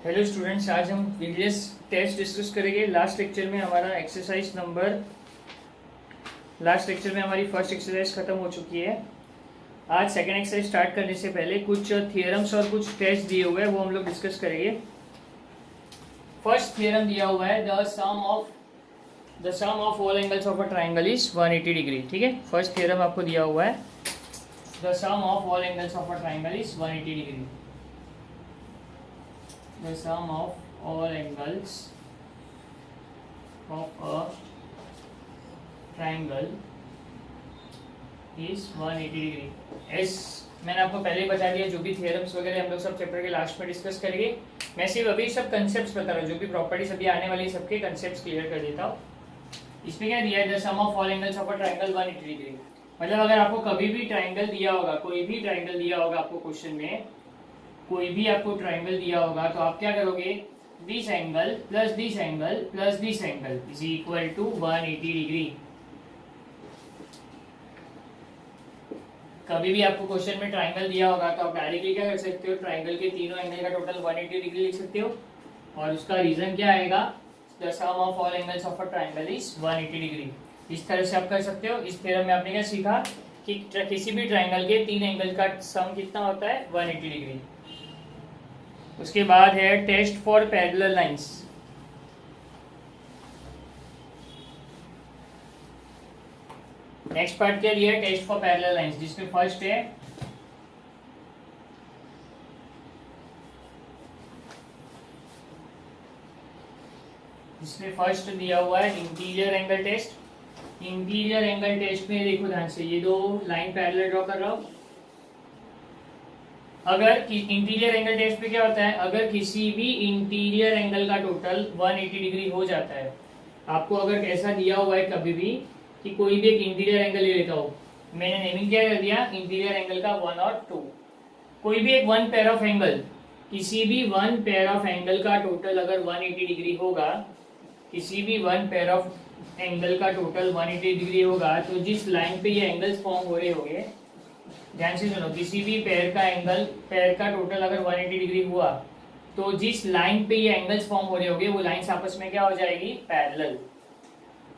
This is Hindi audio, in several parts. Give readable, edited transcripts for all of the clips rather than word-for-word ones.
हेलो स्टूडेंट्स, आज हम प्रीवियस टेस्ट डिस्कस करेंगे। लास्ट लेक्चर में हमारी फर्स्ट एक्सरसाइज खत्म हो चुकी है। आज सेकेंड एक्सरसाइज स्टार्ट करने से पहले कुछ थियरम्स और कुछ टेस्ट दिए हुए हैं, वो हम लोग डिस्कस करेंगे। फर्स्ट थियरम दिया हुआ है, the sum of all angles of a triangle is 180 degree. ठीक है, फर्स्ट थियरम आपको दिया हुआ है, the sum of all angles of a triangle is 180 degree. The sum of all angles of a triangle is 180 degree. S मैंने आपको पहले ही बता दिया, जो भी थियरम्स वगैरह हम लोग सब चैप्टर के लास्ट में डिस्कस करेंगे। मैं सिर्फ अभी सब कंसेप्ट्स बता रहा हूँ, जो भी प्रॉपर्टीज अभी आने वाली सबके कंसेप्ट्स क्लियर कर देता हूँ। इसमें क्या दिया है, the sum of all angles of a triangle 180 degree. मतलब अगर आपको कभी भी ट्राइंगल दिया होगा, कोई भी ट्राइंगल दिया होगा आपको क्वेश्चन में, कोई भी आपको ट्राइंगल दिया होगा, तो आप क्या करोगे, this angle plus this angle plus this angle is equal to 180 degree. कभी भी आपको क्वेश्चन में ट्राइंगल दिया होगा तो आप डायरेक्टली क्या कर सकते हो, ट्राइंगल के तीनों एंगल का टोटल 180 डिग्री लिख सकते हो। और उसका रीजन क्या आएगा, the sum of all angles of a triangle is 180 degree. इस तरह से आप कर सकते हो। इस थ्योरम में आपने क्या सीखा कि किसी भी ट्राइंगल के तीन एंगल का सम कितना होता है, 180 डिग्री। उसके बाद है test for parallel lines. Next part क्या दिया है, टेस्ट फॉर पैरेलल लाइंस, जिसमें फर्स्ट है दिया हुआ है interior angle test. Interior angle test में देखो ध्यान से, ये दो लाइन पैरेलल ड्रॉ कर रहा हूं। अगर इंटीरियर एंगल टेस्ट पे क्या होता है, अगर किसी भी इंटीरियर एंगल का टोटल 180 डिग्री हो जाता है, आपको अगर ऐसा दिया हुआ है कभी भी कि कोई भी एक इंटीरियर एंगल ले लेता हो, मैंने नेमिंग क्या कर दिया, इंटीरियर एंगल का 1 और 2। कोई भी एक वन पेयर ऑफ एंगल, किसी भी वन पेयर ऑफ एंगल का टोटल अगर 180 डिग्री होगा, किसी भी वन पेयर ऑफ एंगल का टोटल 180 डिग्री होगा, तो जिस लाइन पे ये एंगल्स फॉर्म हो रहे होंगे, ध्यान से सुनो, किसी भी पेयर का टोटल अगर 180 डिग्री हुआ, तो जिस लाइन पे ये एंगल्स फॉर्म हो रहे होंगे, वो लाइंस आपस में क्या हो जाएगी, पैरेलल।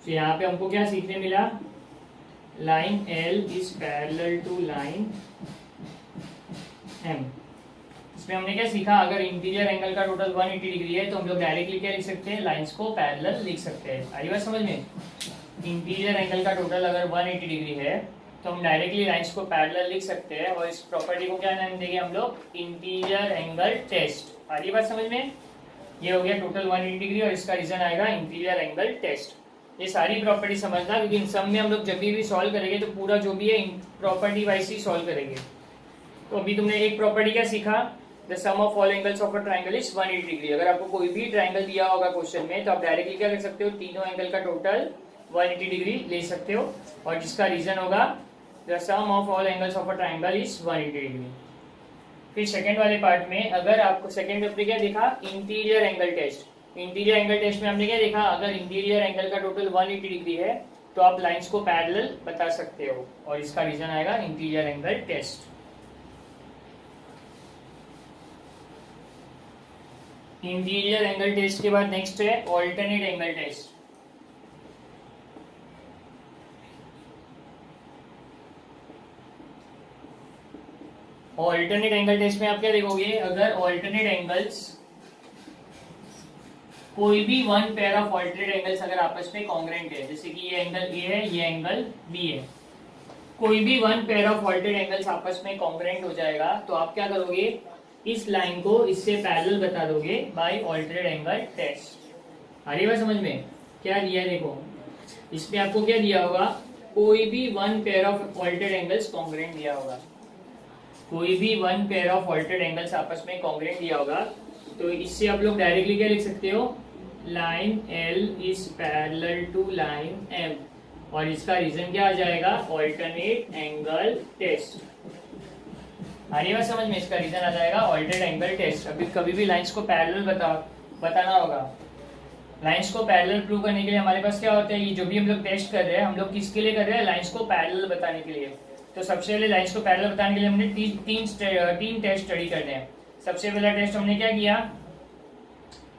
तो यहाँ पे हमको क्या सीखने मिला, line L is parallel to line M. इसमें हमने क्या सीखा, अगर इंटीरियर एंगल का टोटल 180 डिग्री है तो हम लोग डायरेक्टली क्या लिख सकते हैं, लाइंस को पैरेलल लिख सकते हैं। आई बात समझ में, इंटीरियर एंगल का टोटल अगर 180 डिग्री है तो हम डायरेक्टली लाइंस को पैरेलल लिख सकते हैं। और इस प्रॉपर्टी को क्या नाम देंगे हम लोग, इंटीरियर एंगल टेस्ट। आगे बात समझ में, ये हो गया टोटल 180 डिग्री और इसका रीजन आएगा इंटीरियर एंगल टेस्ट। ये सारी प्रॉपर्टी समझना, क्योंकि इन सब में हम लोग जब भी सॉल्व करेंगे तो पूरा जो भी है प्रॉपर्टी वाइज ही सॉल्व करेंगे। तो अभी तुमने एक प्रॉपर्टी क्या सीखा, the sum of all angles of a triangle is 180 degree. अगर आपको कोई भी ट्राइंगल दिया होगा क्वेश्चन में, तो आप डायरेक्टली क्या कर सकते हो, तीनों एंगल का टोटल 180 डिग्री ले सकते हो, और जिसका रीजन होगा the sum of all angles of a triangle is 180 degree. फिर सेकंड वाले पार्ट में, अगर आपको सेकंड में क्या देखा, interior angle test. Interior angle test में हमने क्या देखा, अगर इंटीरियर एंगल का टोटल 180 डिग्री है तो आप लाइंस को पैरेलल बता सकते हो, और इसका रीजन आएगा interior angle test. Interior angle test के बाद नेक्स्ट है alternate angle test. Alternate angle test में आप क्या देखोगे, अगर ऑल्टरनेट एंगल्स, कोई भी one pair of alternate angles अगर आपस में कॉन्ग्रेंट है, जैसे कि ये एंगल ए है, ये एंगल बी है, कोई भी one pair of alternate angles आपस में कॉन्ग्रेंट हो जाएगा, तो आप क्या करोगे, इस लाइन को इससे पैरेलल बता दोगे बाय ऑल्टरनेट एंगल टेस्ट। आ रही बात समझ में, क्या दिया है देखो, इसमें आपको क्या दिया होगा, कोई भी one pair of alternate angles congruent दिया होगा, कोई भी one pair of alternate angles आपस में कॉन्ग्रेंट दिया होगा, तो इससे आप लोग डायरेक्टली क्या लिख सकते हो, line L is parallel to line M, और इसका रीजन क्या आ जाएगा, ऑल्टरनेट एंगल टेस्ट। आने बात समझ में, इसका रीजन आ जाएगा ऑल्टरनेट एंगल टेस्ट। अभी कभी भी लाइंस को पैरेलल बताना होगा, लाइंस को पैरेलल प्रूव करने के लिए हमारे पास क्या होता है, ये जो भी हम लोग टेस्ट कर रहे हैं, हम लोग किसके लिए कर रहे हैं, लाइंस को पैरेलल बताने के लिए। तो सबसे पहले लाइंस को पैरेलल बताने के लिए हमने तीन टेस्ट स्टडी करने हैं। सबसे पहला टेस्ट हमने क्या किया,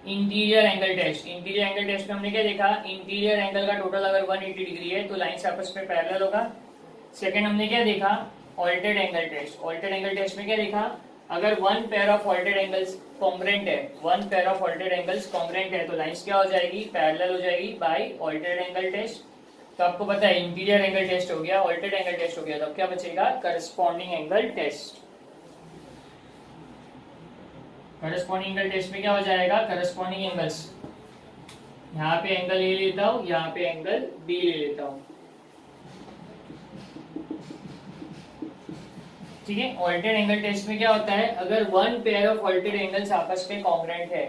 interior angle test. Interior angle test में हमने क्या देखा, इंटीरियर एंगल का टोटल अगर 180 डिग्री है तो लाइंस आपस में पैरेलल होगा। सेकंड हमने क्या देखा, ऑल्टेड एंगल टेस्ट। ऑल्टेड एंगल टेस्ट में क्या देखा, अगर वन पेयर ऑफ ऑल्टेड एंगल्स कॉन्ग्रुएंट है, वन पेयर ऑफ ऑल्टेड एंगल्स कॉन्ग्रुएंट है तो लाइंस क्या हो जाएगी, पैरेलल हो जाएगी बाय ऑल्टेड एंगल टेस्ट। तो आपको पता है इंटीरियर एंगल टेस्ट हो गया, ऑल्टेड एंगल टेस्ट हो गया, तो अब क्या बचेगा, corresponding angle test. Corresponding angle test में क्या हो जाएगा, करस्पॉन्डिंग एंगल्स, यहाँ पे एंगल ए लेता हूं, यहाँ पे एंगल बी ले लेता हूं, ठीक है। ऑल्टेड एंगल टेस्ट में क्या होता है, अगर वन पेयर ऑफ ऑल्टेड एंगल्स आपस में कॉन्ग्रुएंट है,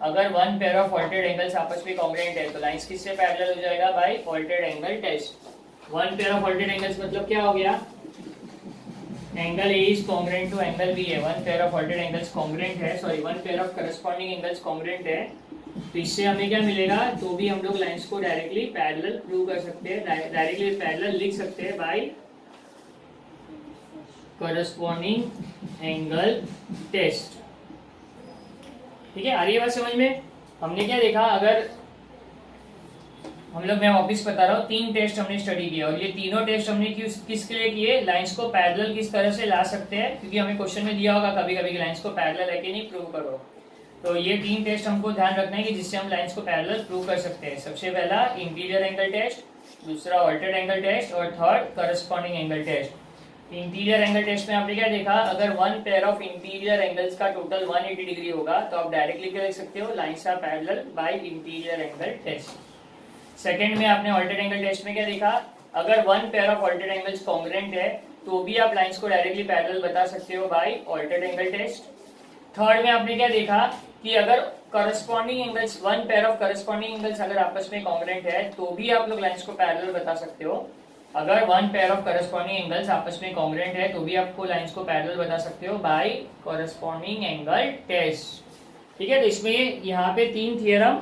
अगर वन पेयर ऑफ ऑल्टेड एंगल्स आपस में कॉन्ग्रुएंट है तो लाइंस किससे पैरेलल हो जाएगा, बाय ऑल्टेड angle test. One pair of ऑल्टेड एंगल्स मतलब क्या हो गया, angle A is congruent to angle B है, वन पेयर ऑफ ऑल्टेड एंगल्स कॉन्ग्रुएंट है, sorry one pair of corresponding angles congruent है, तो इससे हमें क्या मिलेगा, तो भी हम लोग लाइंस को डायरेक्टली पैरेलल प्रूव कर सकते हैं, डायरेक्टली पैरेलल लिख सकते हैं बाय करस्पॉन्डिंग एंगल टेस्ट, ठीक है। आ रही है बात समझ में। हमने क्या देखा, अगर हम लोग, मैं वापिस बता रहा हूँ, 3 टेस्ट हमने स्टडी किया और ये तीनों टेस्ट हमने किसके लिए किए, लाइंस को पैरेलल किस तरह से ला सकते हैं, क्योंकि हमें क्वेश्चन में दिया होगा कभी कभी लाइंस को पैरेलल है कि नहीं, प्रूव करो। तो ये 3 टेस्ट हमको ध्यान रखना है कि जिससे हम लाइंस को पैरेलल प्रूव कर सकते हैं। सबसे पहला इंटीरियर एंगल टेस्ट, दूसरा ऑल्टेड एंगल टेस्ट और third corresponding angle test. Interior angle test में आपने क्या देखा, अगर one pair of interior angles का टोटल 180 डिग्री होगा तो आप डायरेक्टली क्या लिख सकते हो, lines are parallel by interior angle test. Second में आपने ऑल्टेड एंगल टेस्ट में क्या देखा, अगर वन पेयर ऑफ ऑल्टेड एंगल्स कॉन्ग्रुएंट है तो भी आप लाइंस को डायरेक्टली पैरेलल बता सकते हो बाय ऑल्टेड एंगल टेस्ट। थर्ड में आपने क्या देखा कि अगर corresponding angles, one pair of corresponding angles अगर आपस में कॉन्ग्रुएंट है तो भी आप लोग लाइंस को पैरेलल बता सकते हो। अगर one pair of corresponding angles आपस में कॉन्ग्रुएंट है तो भी आपको लाइंस को पैरेलल बता सकते हो बाय करस्पॉन्डिंग एंगल टेस्ट, ठीक है। तो इसमें यहाँ पे 3 थियरम,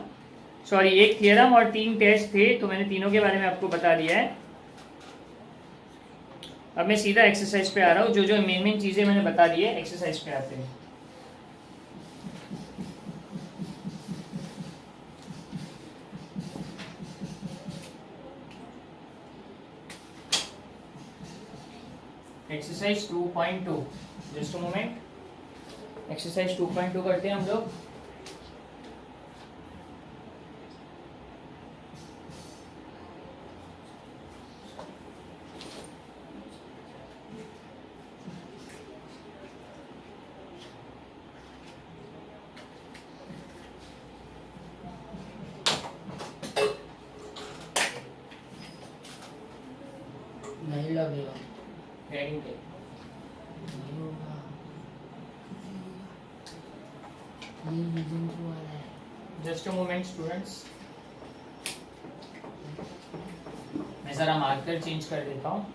सॉरी 1 थियरम और 3 टेस्ट थे, तो मैंने तीनों के बारे में आपको बता दिया है। अब मैं सीधा एक्सरसाइज पे आ रहा हूँ, जो जो मेन चीजें मैंने बता दी है, एक्सरसाइज पे आते हैं। Exercise 2.2, just a moment, exercise 2.2 करते हैं हम लोग। नहीं लगेगा, हेडिंग पे नहीं होगा, ये रीजन क्यों आ रहा है? जस्ट अ मोमेंट स्टूडेंट्स, मैं जरा मार्कर चेंज कर देता हूँ।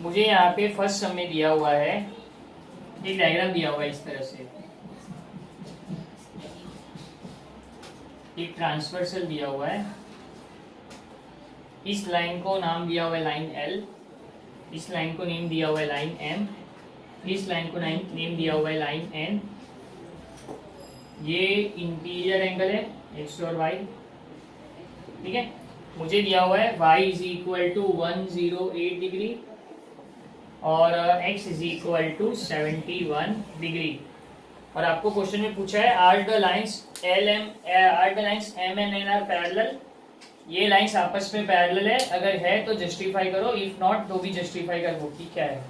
मुझे यहाँ पे फर्स्ट सम में दिया हुआ है, एक डायग्राम दिया हुआ है इस तरह से, एक ट्रांसवर्सल दिया हुआ है, इस लाइन को नाम दिया हुआ है लाइन L, इस लाइन को नेम दिया हुआ है लाइन M, इस लाइन को नेम दिया हुआ है लाइन N। ये इंटीरियर एंगल है x और y, ठीक है। मुझे दिया हुआ है y is equal to 108 degree और x is equal to 71 degree, और आपको क्वेश्चन में पूछा है are the lines M and N are parallel, ये लाइंस आपस में पैरेलल है, अगर है तो जस्टिफाई करो, इफ नॉट तो भी जस्टिफाई करो कि क्या है।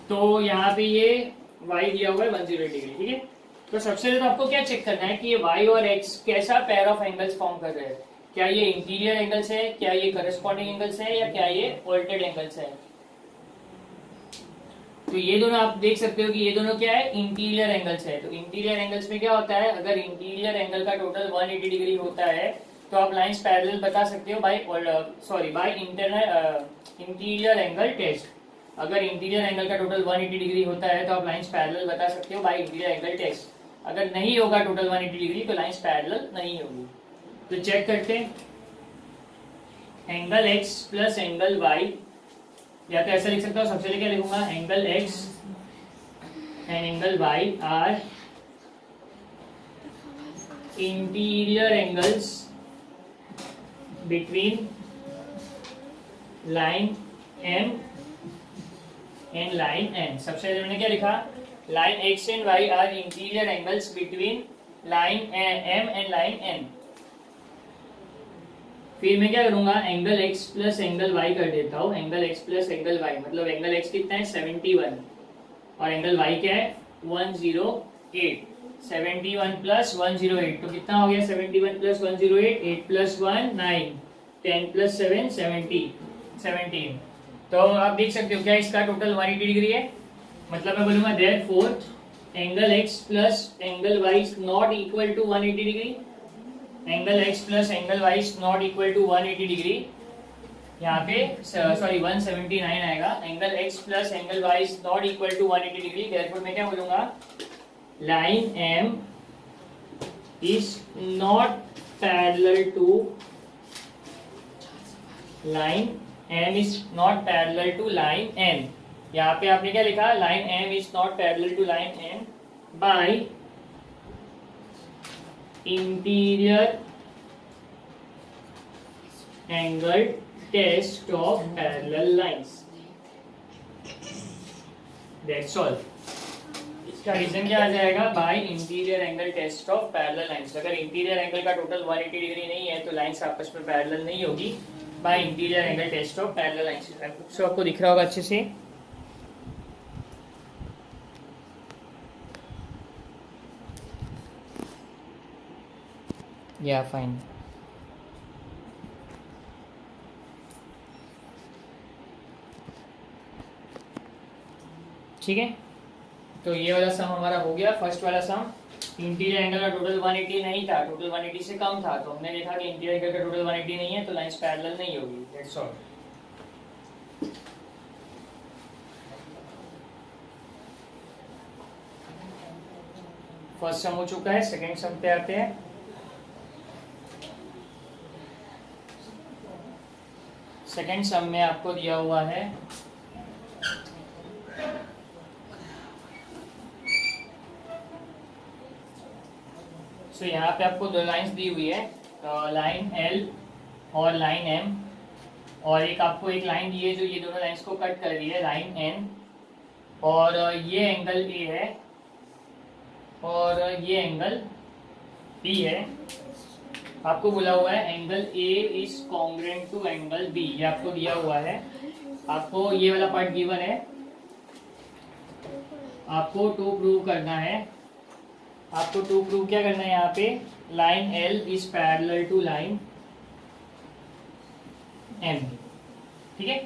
तो यहाँ पे ये y दिया हुआ है 108 डिग्री, ठीक है। तो सबसे पहले तो आपको क्या चेक करना है कि ये y और x कैसा पेयर ऑफ एंगल्स फॉर्म कर रहे हैं, क्या ये इंटीरियर एंगल्स है, क्या ये करस्पॉन्डिंग एंगल्स है, या क्या ये ऑल्टेड एंगल्स है। तो ये दोनों आप देख सकते हो कि ये दोनों क्या है, इंटीरियर एंगल्स है। तो इंटीरियर एंगल्स में क्या होता है, अगर इंटीरियर एंगल का टोटल 180 डिग्री होता है तो आप लाइंस पैरेलल बता सकते हो बाय इंटीरियर एंगल टेस्ट। अगर इंटीरियर एंगल का टोटल 180 डिग्री होता है तो आप लाइंस पैरेलल बता सकते हो बाय इंटीरियर एंगल टेस्ट। अगर नहीं होगा टोटल 180 डिग्री तो लाइंस पैरेलल नहीं होगी। तो चेक करते हैं, angle x plus angle y या तो ऐसा लिख सकता हूँ, सबसे पहले क्या लिखूंगा, angle X and angle Y are interior angles between line M and line N. सबसे पहले मैंने क्या लिखा, line X and Y are interior angles between line M and line N. फिर मैं क्या करूंगा, angle X plus angle Y कर देता हूँ। Angle X plus angle Y मतलब एंगल एक्स कितना है 71 और एंगल वाई क्या है 108। 71 प्लस 108 तो कितना हो गया, 71 प्लस 108, 8 प्लस 1 9, 10 प्लस 7 17। तो आप देख सकते हो क्या इसका टोटल 180 डिग्री है। मतलब मैं बोलूंगा therefore angle X plus angle Y is not equal to 180 degree. Angle X plus angle Y is not equal to 180 degree. यहाँ पे सॉरी 179 आएगा। Angle X plus angle Y is not equal to 180 degree. Therefore मैं क्या बोलूंगा, line M is not parallel to line M is not parallel to line N. यहाँ पे आपने क्या लिखा, line M is not parallel to line N by interior angle test of parallel lines. That's all. इसका रीजन क्या आ जाएगा, by interior angle test of parallel lines. अगर इंटीरियर एंगल का टोटल 180 डिग्री नहीं है तो लाइंस आपस में पैरेलल नहीं होगी, by interior angle test of parallel lines. So आपको दिख रहा होगा अच्छे से। या फाइन। ठीक है, तो ये वाला सम हमारा हो गया। फर्स्ट वाला सम, इंटीरियर एंगल का टोटल 180 नहीं था, टोटल 180 से कम था, तो हमने देखा कि इंटीरियर एंगल का टोटल 180 नहीं है तो लाइंस पैरेलल नहीं होगी। That's all. फर्स्ट सम हो चुका है, सेकंड सम पे आते हैं। सेकंड सम में आपको दिया हुआ है तो यहाँ पे आपको दो लाइंस दी हुई है, लाइन एल और लाइन एम, और एक आपको एक लाइन दी है जो ये दोनों लाइंस को कट कर रही है, लाइन एन। और ये एंगल ए है और ये एंगल बी है। आपको बोला हुआ है angle A is congruent to angle B, ये आपको दिया हुआ है। आपको ये वाला पार्ट गिवन है, आपको टू प्रूव करना है। आपको टू प्रूव क्या करना है, यहाँ पे line L is parallel to line M. ठीक है,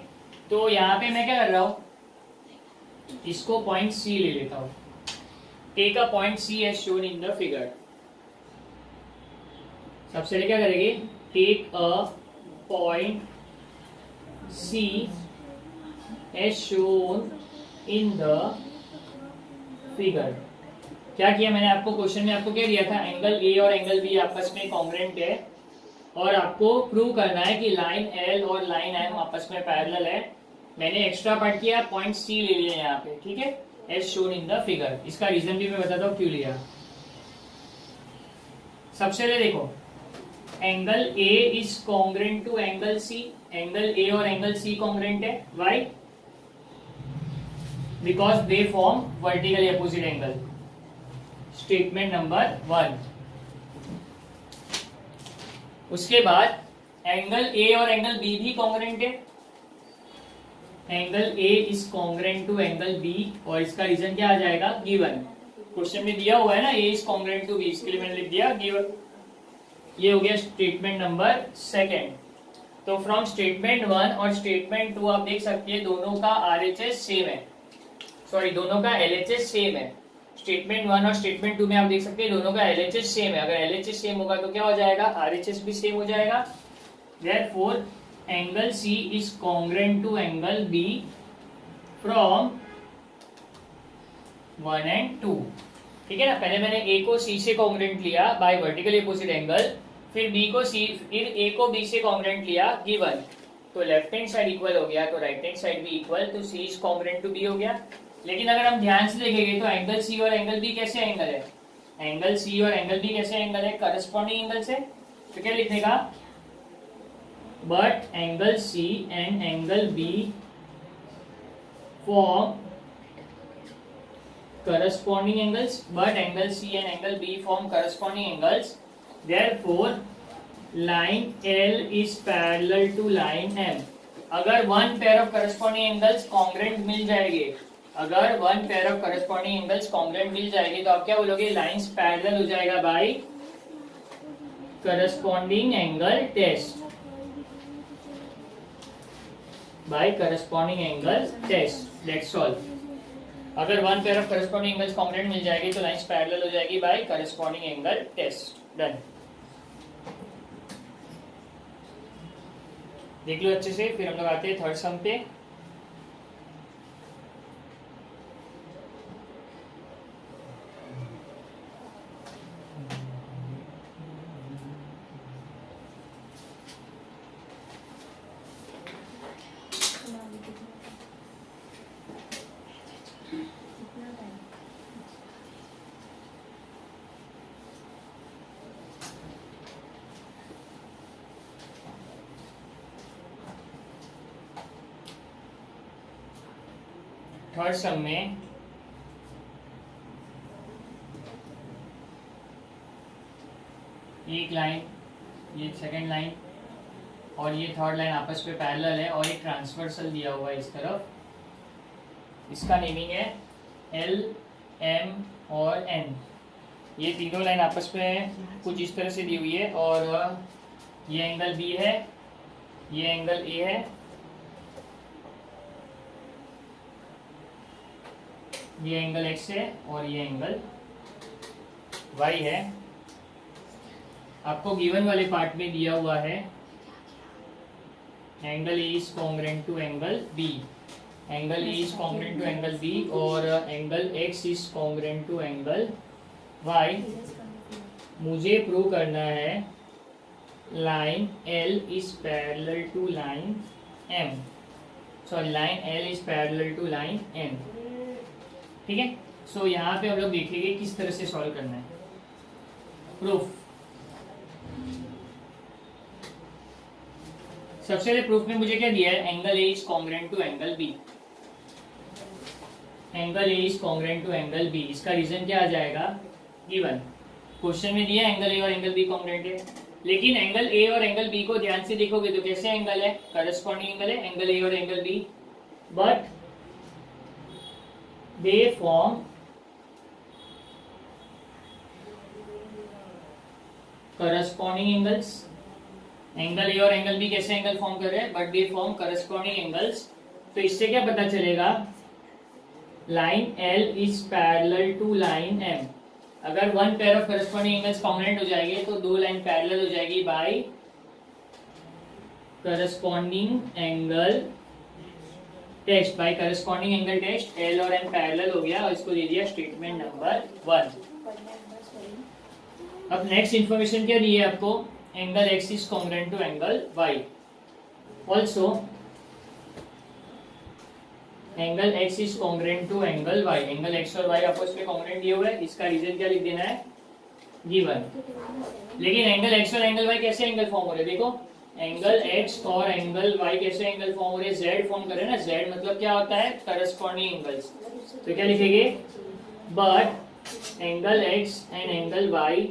तो यहाँ पे मैं क्या कर रहा हूँ, इसको पॉइंट सी ले लेता हूँ। Take a point C as shown in the figure. सबसे पहले क्या करेंगे, take a point C as shown in the figure. क्या किया मैंने, आपको क्वेश्चन में आपको क्या दिया था, एंगल ए और एंगल बी आपस में कॉन्ग्रुएंट है और आपको प्रूव करना है कि लाइन एल और लाइन एम आपस में पैरेलल है। मैंने एक्स्ट्रा पार्ट किया, पॉइंट सी ले लिया यहाँ पे। ठीक है, as shown in the figure. इसका रीजन भी मैं बताता हूँ क्यों लिया। सबसे पहले देखो, angle A is congruent to angle C. Angle A और एंगल सी कॉन्ग्रुएंट है। Why? Because they form vertically opposite angle. Statement number 1। उसके बाद एंगल ए और एंगल बी भी कॉन्ग्रुएंट है। Angle A is congruent to angle B और इसका रीजन क्या आ जाएगा, गिवन। क्वेश्चन में दिया हुआ है ना, ए इज कॉन्ग्रुएंट टू बी, इसके लिए मैंने लिख दिया गिवन। ये हो गया स्टेटमेंट नंबर 2। तो फ्रॉम स्टेटमेंट 1 और स्टेटमेंट 2 आप देख सकते हैं दोनों का आरएचएस सेम है, सॉरी दोनों का एलएचएस सेम है। स्टेटमेंट 1 और स्टेटमेंट 2 में आप देख सकते हैं दोनों का एलएचएस सेम है। अगर एलएचएस सेम होगा तो क्या हो जाएगा, आरएचएस भी सेम हो जाएगा। Therefore angle C is congruent to angle B from 1 and 2। ठीक है ना, पहले मैंने ए को सी से कॉन्ग्रुएंट लिया बाय वर्टिकली अपोजिट एंगल, फिर बी को सी, फिर ए को बी से कॉन्ग्रुएंट लिया गिवन। तो लेफ्ट हैंड साइड इक्वल हो गया तो राइट हैंड साइड भी इक्वल, तो सी इज कॉन्ग्रुएंट टू बी हो गया। लेकिन अगर हम ध्यान से देखेंगे तो एंगल सी और एंगल बी कैसे एंगल है, एंगल सी और एंगल बी कैसे एंगल है, करस्पॉन्डिंग एंगल से। तो क्या लिखने का, but angle C and angle B form corresponding angles, but angle C and angle B form corresponding angles, therefore line L is parallel to line M। अगर one pair of corresponding angles congruent मिल जाएगी, अगर one pair of corresponding angles congruent मिल जाएगी तो आप क्या बोलोगे, lines parallel हो जाएगा by corresponding angle test, by corresponding angle test, that's all। अगर one pair of corresponding angles congruent मिल जाएगी तो लाइंस पैरेलल हो जाएगी by corresponding angle test. Done. देख लो अच्छे से, फिर हम लोग आते हैं थर्ड सम पे। थर्ड सम में एक लाइन, ये सेकंड लाइन और ये थर्ड लाइन आपस में पैरेलल है और एक ट्रांसवर्सल दिया हुआ है इस तरफ। इसका नेमिंग है एल, एम और एन। ये तीनों लाइन आपस में कुछ इस तरह से दी हुई है और ये एंगल बी है, ये एंगल ए है, ये एंगल x है और ये एंगल y है। आपको गिवन वाले पार्ट में दिया हुआ है angle A is congruent to angle B, angle A is congruent to angle B और angle x is congruent to angle y। मुझे प्रूव करना है line L is parallel to line M, sorry line L is parallel to line M। ठीक है, सो यहाँ पे हम लोग देखेंगे किस तरह से सॉल्व करना है। प्रूफ, सबसे पहले प्रूफ में मुझे क्या दिया है, angle A is congruent to angle B, angle A is congruent to angle B. इसका रीजन क्या आ जाएगा, गिवन क्वेश्चन में दिया एंगल ए और एंगल बी कॉन्ग्रुएंट है, लेकिन एंगल ए और एंगल बी को ध्यान से देखोगे तो कैसे एंगल है, करस्पॉन्डिंग एंगल है एंगल ए और angle B, but they form corresponding angles। Angle A और एंगल बी कैसे एंगल फॉर्म कर रहे हैं, but they form corresponding angles. तो इससे क्या पता चलेगा, line L is parallel to line M. अगर one pair of corresponding angles congruent हो जाएंगे तो दो लाइन पैरेलल हो जाएगी by corresponding angle test, by corresponding angle test. L और एम पैरेलल हो गया और इसको दे दिया स्टेटमेंट नंबर 1। अब नेक्स्ट इंफॉर्मेशन क्या दी है आपको, angle X is congruent to angle Y, also angle X is congruent to angle Y. Angle X और वाई आपस में कॉन्ग्रुएंट दिए हुए हैं, इसका रीजन क्या लिख देना है, गिवन। लेकिन एंगल एक्स और एंगल वाई कैसे एंगल फॉर्म हो रहे हैं, देखो एंगल x और एंगल y कैसे एंगल फॉर्म हो रहे हैं, z फॉर्म कर रहे हैं ना। z मतलब क्या होता है, करस्पॉन्डिंग एंगल्स। तो क्या लिखेंगे, but angle x and angle y,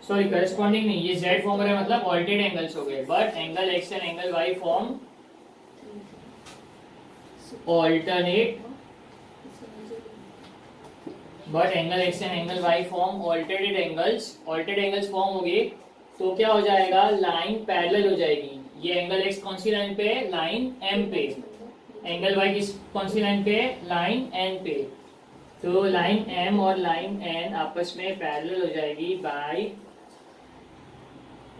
sorry corresponding नहीं, ये z फॉर्म हो रहा है मतलब ऑल्टेड एंगल्स हो गए, but angle x and angle y form alternate, but angle x and angle y form alternate angles. Alternate angles form हो गए तो क्या हो जाएगा, लाइन पैरेलल हो जाएगी। ये एंगल x कौन सी लाइन पे है, लाइन m पे, एंगल y किस कौन सी लाइन पे है, लाइन n पे। तो लाइन m और लाइन n आपस में पैरेलल हो जाएगी बाय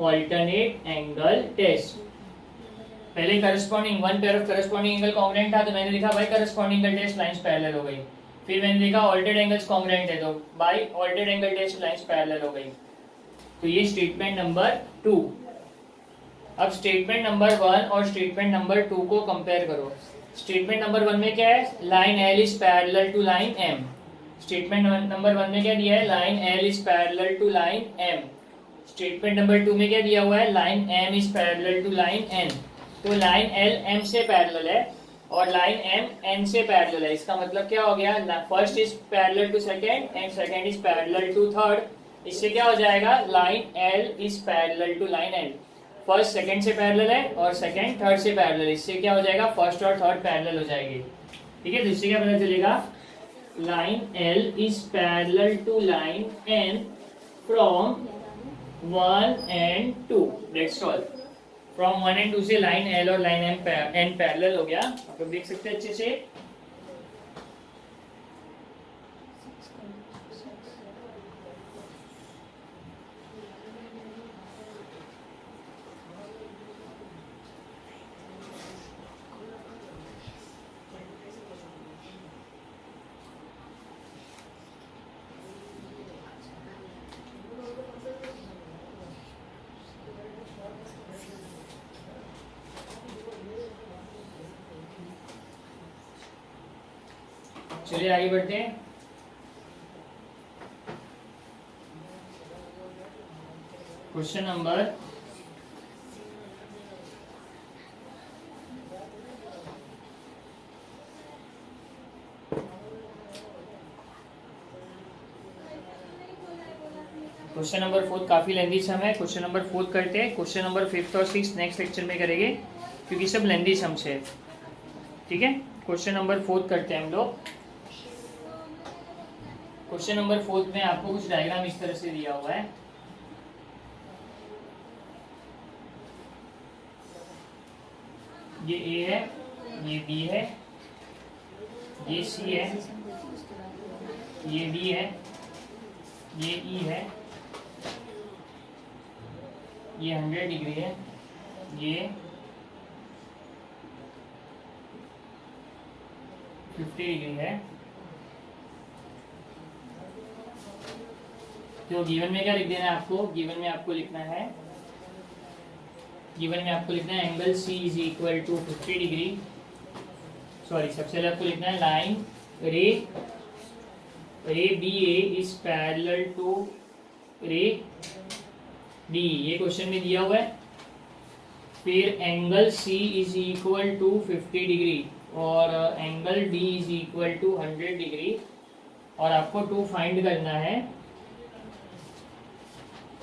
ऑल्टरनेट एंगल टेस्ट। पहले corresponding one pair of corresponding angle congruent था तो मैंने लिखा by corresponding angle test lines parallel हो गई। फिर मैंने देखा ऑल्टरनेट एंगल्स कॉन्ग्रुएंट है तो by alternate angle test lines parallel हो गई। तो ये स्टेटमेंट नंबर 2। अब स्टेटमेंट नंबर 1 और स्टेटमेंट नंबर 2 को कंपेयर करो। स्टेटमेंट नंबर 1 में क्या है, line L is parallel to line M. Statement number 1 में क्या दिया है, line L is parallel to line M. Statement number 2 में क्या दिया हुआ है, line M is parallel to line N. तो लाइन एल एम से पैरेलल है और लाइन एम एन से पैरेलल है। इसका मतलब क्या हो गया, first is parallel to second and second is parallel to third. इससे क्या हो जाएगा, line L is parallel to line N. First second से पैरेलल है और सेकंड थर्ड से पैरेलल। इससे क्या हो जाएगा, फर्स्ट और थर्ड पैरेलल हो जाएंगे। ठीक है, तो इससे क्या पता चलेगा, line L is parallel to line N from 1 and 2। That's all. From 1 and 2 से लाइन एल और लाइन एन पैरेलल हो गया। आप लोग देख सकते हैं अच्छे से। चलिए आगे बढ़ते हैं। क्वेश्चन नंबर क्वेश्चन नंबर 4 काफी लेंदी सम है। क्वेश्चन नंबर 4 करते हैं। क्वेश्चन नंबर 5 और 6 नेक्स्ट लेक्चर में करेंगे क्योंकि सब लेंदी सम्स है। ठीक है, क्वेश्चन नंबर 4 करते हैं हम लोग। क्वेश्चन नंबर 4 में आपको कुछ डायग्राम इस तरह से दिया हुआ है। ये ए है, ये बी है, ये सी है, ये डी है, ये ई है, ये 100 डिग्री है, ये 50 डिग्री है। तो गिवन में क्या लिख देना है आपको, गिवन में आपको लिखना है angle C is equal to 50 degree. Sorry, सबसे पहले आपको लिखना है line ray B A is parallel to ray D. ये क्वेश्चन में दिया हुआ है। फिर angle C is equal to 50 degree और angle D is equal to 100 degree. और आपको 2 फाइंड करना है।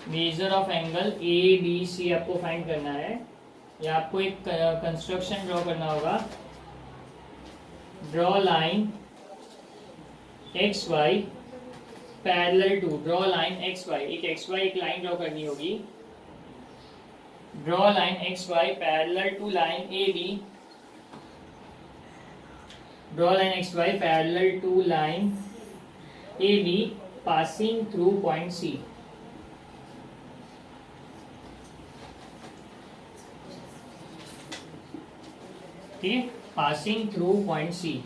Measure of angle A B C आपको फाइंड करना है। या आपको एक कंस्ट्रक्शन ड्रॉ करना होगा। Draw line X Y parallel to, draw line X Y, एक एक्स वाई एक लाइन ड्रॉ करनी होगी। Draw line X Y parallel to line A B. Draw line X Y parallel to line A B passing through point C. ठीक है, पासिंग थ्रू पॉइंट सी।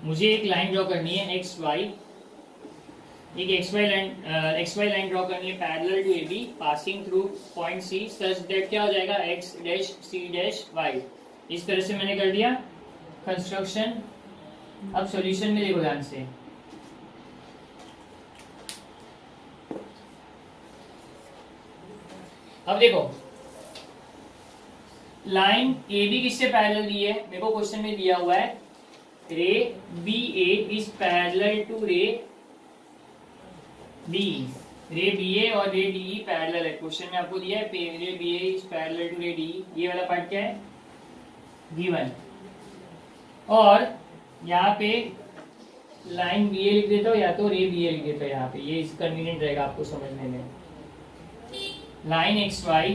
मुझे एक लाइन ड्रॉ करनी है एक्स वाई, एक एक्स वाई लाइन ड्रॉ करनी है parallel to A B passing through point C such that क्या हो जाएगा, X dash C dash Y. इस तरह से मैंने कर दिया कंस्ट्रक्शन। अब सॉल्यूशन में देखो ध्यान से। अब देखो लाइन ए बी किससे पैरेलल दी है, मेरे को क्वेश्चन में दिया हुआ है ray B A is parallel to ray B. Ray B A और रे डी पैरेलल है। क्वेश्चन में आपको दिया है ray B A is parallel to ray D. ये वाला पार्ट क्या है, गिवन। और यहाँ पे लाइन बी ए लिख देता हूँ या तो रे बी ए लिख देता हूँ। यहाँ पे ये कन्वीनियंट रहेगा आपको समझने में। Line X Y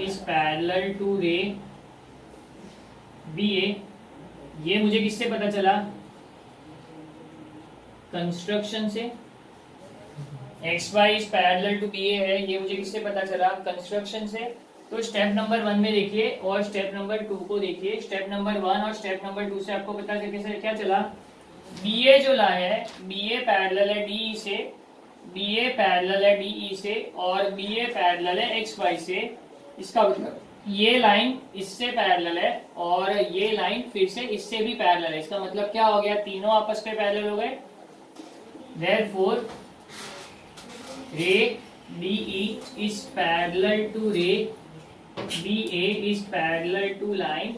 is parallel to ray B A. ये मुझे किससे पता चला, कंस्ट्रक्शन से। X Y is parallel to B A है, ये मुझे किससे पता चला, कंस्ट्रक्शन से। तो स्टेप नंबर 1 में देखिए और स्टेप नंबर 2 को देखिए। स्टेप नंबर 1 और स्टेप नंबर 2 से आपको पता कैसे क्या चला, बी ए जो लाइन है, बी ए पैरेलल है डी से, बी ए पैरेलल है डी से, और बी ए पैरेलल है एक्स वाई से। इसका मतलब ये लाइन इससे पैरेलल है और ये लाइन फिर से इससे भी पैरेलल है। इसका मतलब क्या हो गया, तीनों आपस में पैरेलल हो गए। Therefore ray D E is parallel to ray B A is parallel to line,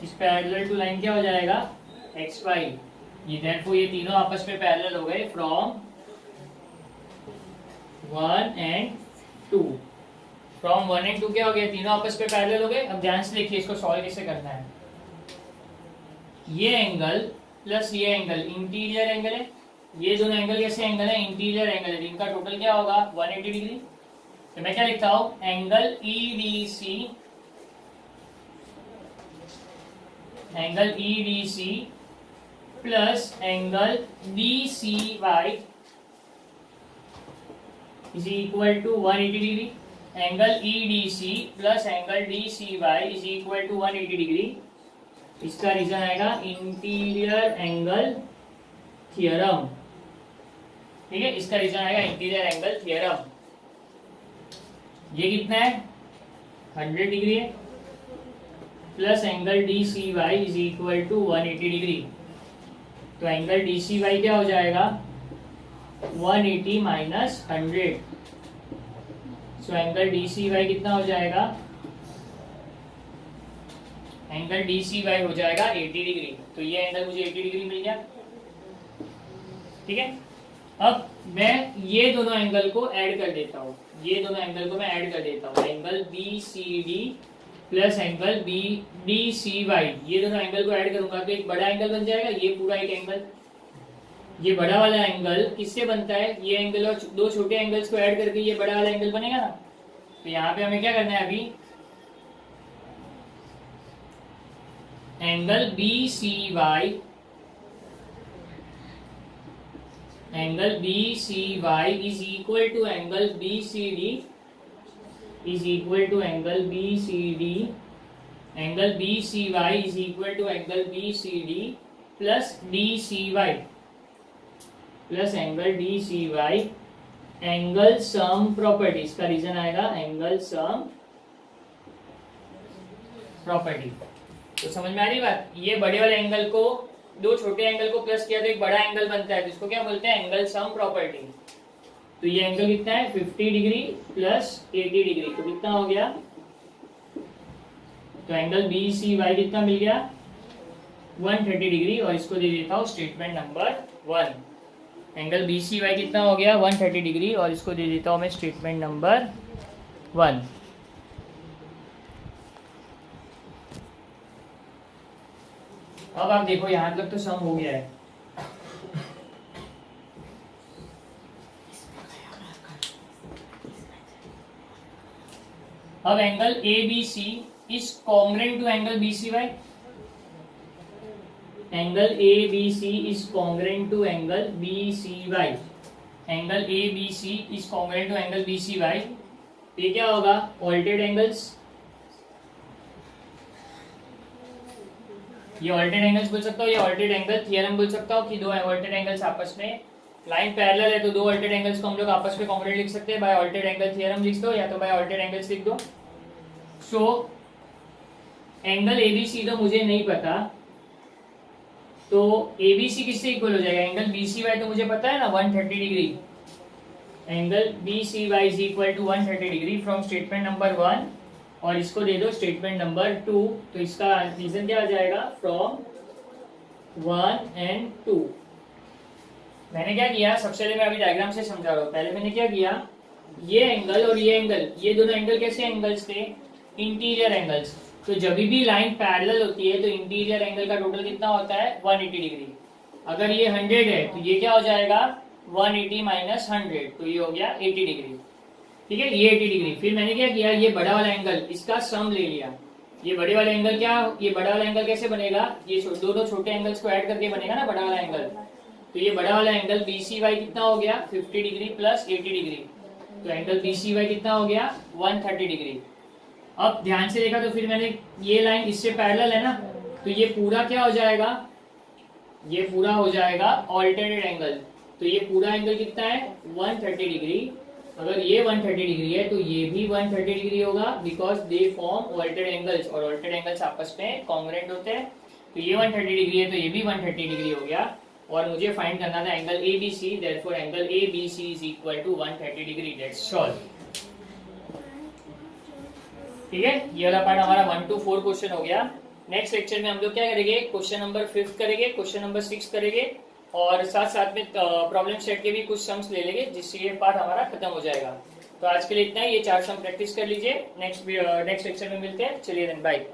इस पैरेलल टू लाइन क्या हो जाएगा, एक्स वाई। ये देयरफॉर ये तीनों आपस में पैरेलल हो गए फ्रॉम 1 एंड 2। फ्रॉम 1 एंड 2 क्या हो गया, तीनों आपस में पैरेलल हो गए। अब ध्यान से देखिए इसको सॉल्व कैसे करना है। ये एंगल प्लस ये एंगल इंटीरियर एंगल है, ये दोनों एंगल कैसे एंगल है, इंटीरियर एंगल है। इनका टोटल क्या होगा 180 डिग्री। तो मैं क्या लिखता हूं, angle EDC, angle EDC plus angle BCY is equal to 180 degree. Angle EDC plus angle DCY is equal to 180 degree. इसका रीजन आएगा इंटीरियर एंगल थियरम। ठीक है, इसका रीजन आएगा इंटीरियर एंगल थियरम। ये कितना है 100 डिग्री है, plus angle D C Y is equal to 180 degree. तो एंगल डी सी वाई क्या हो जाएगा 180 minus 100। So angle D C Y कितना हो जाएगा, एंगल डी सी वाई हो जाएगा 80 डिग्री। तो ये एंगल मुझे 80 डिग्री मिल गया। ठीक है, अब मैं ये दोनों एंगल को ऐड कर देता हूँ, ये दोनों एंगल को मैं ऐड कर देता हूँ। Angle B C D plus angle B D C Y, ये दोनों एंगल को ऐड करूंगा तो एक बड़ा एंगल बन जाएगा। ये पूरा एक एंगल, ये बड़ा वाला एंगल किससे बनता है, ये एंगल और दो छोटे एंगल्स को ऐड करके ये बड़ा वाला एंगल बनेगा ना। तो यहाँ पे हमें क्या करना है, अभी angle B C Y, angle B C Y is equal to angle B C D, is equal to angle B C D, angle B C Y is equal to angle B C D plus D C Y, plus angle D C Y. Angle sum property, इसका रीजन आएगा एंगल सम प्रॉपर्टी। तो समझ में आ रही बात। ये बड़े वाले एंगल को दो छोटे एंगल को प्लस किया तो एक बड़ा एंगल बनता है, जिसको क्या बोलते हैं, एंगल सम प्रॉपर्टी। तो ये एंगल कितना है 50 डिग्री प्लस 80 डिग्री, तो कितना हो गया, तो एंगल बी सी वाई कितना मिल गया 130 डिग्री। और इसको दे देता हूँ statement number 1। Angle B C Y कितना हो गया 130 डिग्री, और इसको दे देता हूँ मैं स्टेटमेंट नंबर 1। अब आप देखो यहां तक तो सम हो गया है। अब angle A B C is congruent to angle B C Y, angle A B C is congruent to angle B C Y, angle A B C is congruent to angle B C Y. ये क्या होगा, ऑल्टेड एंगल्स, ये ऑल्टेड एंगल्स बोल सकता हूँ, ये ऑल्टेड एंगल थियरम बोल सकता हूँ कि दो ऑल्टेड एंगल्स आपस में लाइन पैरेलल है तो दो ऑल्टेड एंगल्स को हम लोग आपस में कॉन्ग्रुएंट लिख सकते हैं। बाय ऑल्टेड एंगल थियरम लिख दो या तो बाय ऑल्टेड एंगल्स लिख दो। सो एंगल एबीसी तो मुझे नहीं पता, तो एबीसी किससे इक्वल हो जाएगा, एंगल बीसीवाई तो मुझे पता है ना 130 degree. Angle BCY is equal to 130 degree from statement number 1, और इसको दे दो स्टेटमेंट नंबर 2। तो इसका रीजन क्या आ जाएगा, फ्रॉम 1 एंड 2। मैंने क्या किया, सबसे पहले मैं अभी डायग्राम से समझा रहा हूँ। पहले मैंने क्या किया, ये एंगल और ये एंगल, ये दोनों एंगल कैसे एंगल्स थे, इंटीरियर एंगल्स। तो जब भी लाइन पैरेलल होती है तो इंटीरियर एंगल का टोटल कितना होता है 180 डिग्री। अगर ये 100 है तो ये क्या हो जाएगा 180 माइनस 100, तो ये हो गया 80 डिग्री। ठीक है, ये 80 डिग्री। फिर मैंने क्या किया, ये बड़ा वाला एंगल इसका सम ले लिया। ये बड़े वाले एंगल क्या, ये बड़ा वाला एंगल कैसे बनेगा, ये दोनों छोटे एंगल्स को ऐड करके बनेगा ना बड़ा वाला एंगल। तो ये बड़ा वाला एंगल BCY कितना हो गया 50 डिग्री प्लस 80 डिग्री। तो एंगल BCY कितना हो गया 130 डिग्री। अब ध्यान से देखा तो फिर मैंने ये लाइन इससे पैरेलल है ना, तो ये पूरा क्या हो जाएगा ये पूरा हो जाएगा ऑल्टरनेट एंगल। तो ये पूरा एंगल कितना है 130 डिग्री। अगर ये 130 डिग्री है तो ये भी 130 डिग्री होगा, because they form altered angles, और ऑल्टर्ड एंगल्स आपस में कॉन्ग्रुएंट होते हैं। तो ये 130 डिग्री है तो ये भी 130 डिग्री हो गया। और मुझे फाइंड करना था angle ABC, therefore angle ABC is equal to 130 degree. That's solve. ठीक है, ये वाला पार्ट हमारा 1 to 4 क्वेश्चन हो गया। नेक्स्ट लेक्चर में हम लोग क्या करेंगे, क्वेश्चन नंबर 5 करेंगे, क्वेश्चन नंबर 6 करेंगे, और साथ साथ में प्रॉब्लम सेट के भी कुछ सम्स ले लेंगे, जिससे ये पार्ट हमारा खत्म हो जाएगा। तो आज के लिए इतना ही, ये 4 सम प्रैक्टिस कर लीजिए। नेक्स्ट लेक्चर में मिलते हैं। चलिए देन, बाय।